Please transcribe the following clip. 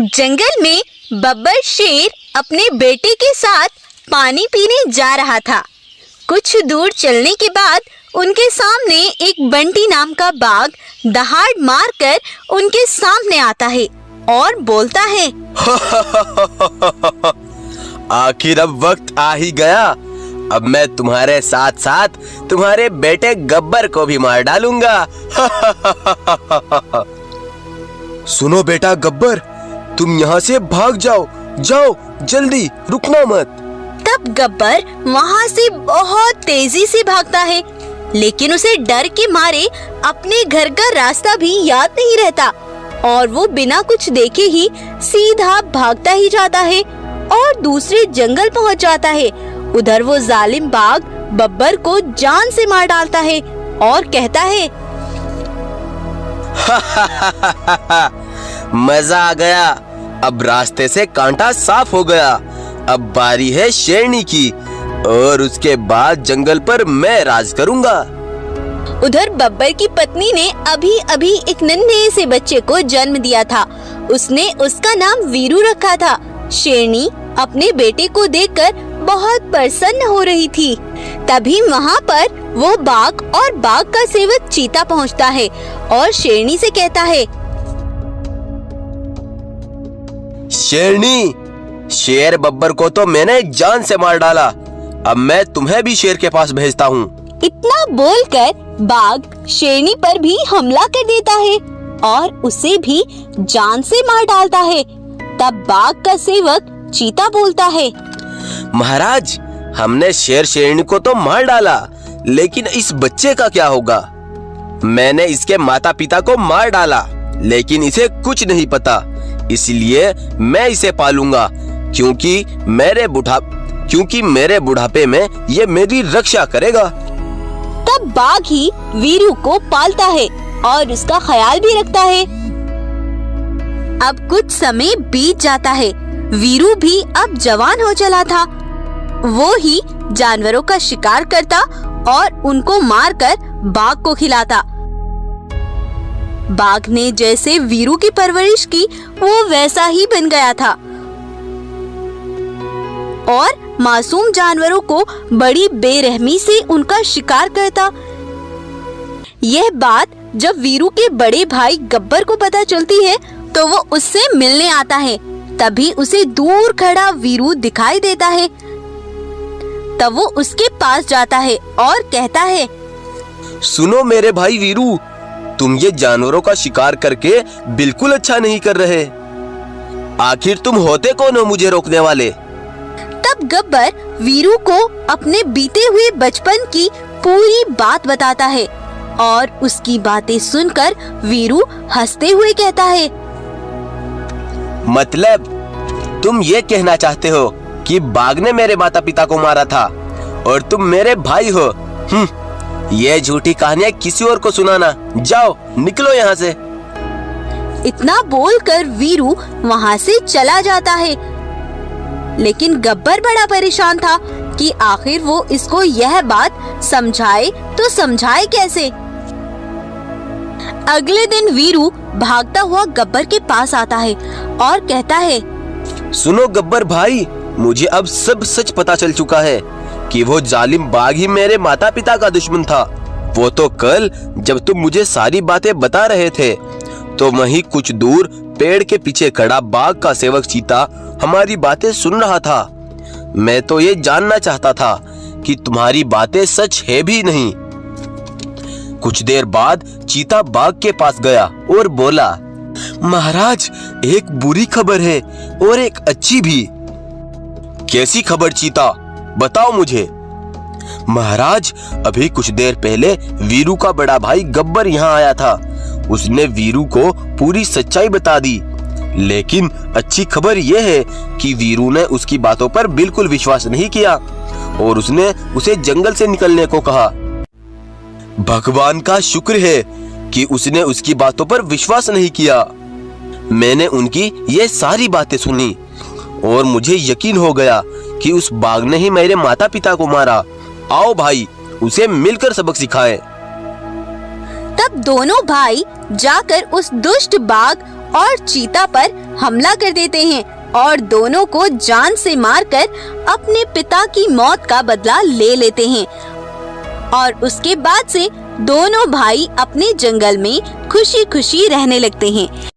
जंगल में बब्बर शेर अपने बेटे के साथ पानी पीने जा रहा था। कुछ दूर चलने के बाद उनके सामने एक बंटी नाम का बाघ दहाड़ मारकर उनके सामने आता है और बोलता है, आखिर अब वक्त आ ही गया। अब मैं तुम्हारे साथ साथ तुम्हारे बेटे गब्बर को भी मार डालूंगा। सुनो बेटा गब्बर, तुम यहाँ से भाग जाओ, जाओ जल्दी, रुकना मत। तब गब्बर वहाँ से बहुत तेजी से भागता है, लेकिन उसे डर के मारे अपने घर का रास्ता भी याद नहीं रहता और वो बिना कुछ देखे ही सीधा भागता ही जाता है और दूसरे जंगल पहुँच जाता है। उधर वो जालिम बाघ बब्बर को जान से मार डालता है और कहता है, मजा आ गया, अब रास्ते से कांटा साफ हो गया। अब बारी है शेरनी की और उसके बाद जंगल पर मैं राज करूंगा। उधर बब्बर की पत्नी ने अभी अभी एक नन्हे से बच्चे को जन्म दिया था। उसने उसका नाम वीरू रखा था। शेरनी अपने बेटे को देखकर बहुत प्रसन्न हो रही थी। तभी वहाँ पर वो बाघ और बाघ का सेवक चीता पहुँचता है और शेरनी से कहता है, शेरनी, शेर बब्बर को तो मैंने जान से मार डाला, अब मैं तुम्हें भी शेर के पास भेजता हूँ। इतना बोलकर बाघ शेरनी पर भी हमला कर देता है और उसे भी जान से मार डालता है। तब बाघ का सेवक चीता बोलता है, महाराज, हमने शेर शेरनी को तो मार डाला, लेकिन इस बच्चे का क्या होगा? मैंने इसके माता पिता को मार डाला, लेकिन इसे कुछ नहीं पता, इसलिए मैं इसे पालूंगा, क्योंकि मेरे बुढ़ापे में ये मेरी रक्षा करेगा। तब बाघ ही वीरू को पालता है और उसका ख्याल भी रखता है। अब कुछ समय बीत जाता है। वीरू भी अब जवान हो चला था। वो ही जानवरों का शिकार करता और उनको मारकर बाघ को खिलाता। बाघ ने जैसे वीरू की परवरिश की, वो वैसा ही बन गया था और मासूम जानवरों को बड़ी बेरहमी से उनका शिकार करता। यह बात जब वीरू के बड़े भाई गब्बर को पता चलती है तो वो उससे मिलने आता है। तभी उसे दूर खड़ा वीरू दिखाई देता है। तब वो उसके पास जाता है और कहता है, सुनो मेरे भाई वीरू, तुम ये जानवरों का शिकार करके बिल्कुल अच्छा नहीं कर रहे। आखिर तुम होते कौन हो मुझे रोकने वाले? तब गब्बर वीरू को अपने बीते हुए बचपन की पूरी बात बताता है और उसकी बातें सुनकर वीरू हंसते हुए कहता है, मतलब तुम ये कहना चाहते हो कि बाघ ने मेरे माता पिता को मारा था और तुम मेरे भाई हो? ये झूठी कहानियां किसी और को सुनाना। जाओ, निकलो यहाँ से। इतना बोलकर वीरू वहाँ से चला जाता है। लेकिन गब्बर बड़ा परेशान था कि आखिर वो इसको यह बात समझाए तो समझाए कैसे। अगले दिन वीरू भागता हुआ गब्बर के पास आता है और कहता है, सुनो गब्बर भाई, मुझे अब सब सच पता चल चुका है कि वो जालिम बाघ ही मेरे माता पिता का दुश्मन था। वो तो कल जब तुम मुझे सारी बातें बता रहे थे तो वहीं कुछ दूर पेड़ के पीछे खड़ा बाघ का सेवक चीता हमारी बातें सुन रहा था। मैं तो ये जानना चाहता था कि तुम्हारी बातें सच है भी नहीं। कुछ देर बाद चीता बाघ के पास गया और बोला, महाराज, एक बुरी खबर है और एक अच्छी भी। कैसी खबर चीता, बताओ मुझे। महाराज, अभी कुछ देर पहले वीरू का बड़ा भाई गब्बर यहाँ आया था। उसने वीरू को पूरी सच्चाई बता दी, लेकिन अच्छी खबर यह है कि वीरू ने उसकी बातों पर बिल्कुल विश्वास नहीं किया और उसने उसे जंगल से निकलने को कहा। भगवान का शुक्र है कि उसने उसकी बातों पर विश्वास नहीं किया। मैंने उनकी ये सारी बातें सुनी और मुझे यकीन हो गया कि उस बाघ ने ही मेरे माता पिता को मारा। आओ भाई, उसे मिलकर सबक सिखाएं। तब दोनों भाई जाकर उस दुष्ट बाघ और चीता पर हमला कर देते हैं और दोनों को जान से मारकर अपने पिता की मौत का बदला ले लेते हैं। और उसके बाद से दोनों भाई अपने जंगल में खुशी खुशी रहने लगते हैं।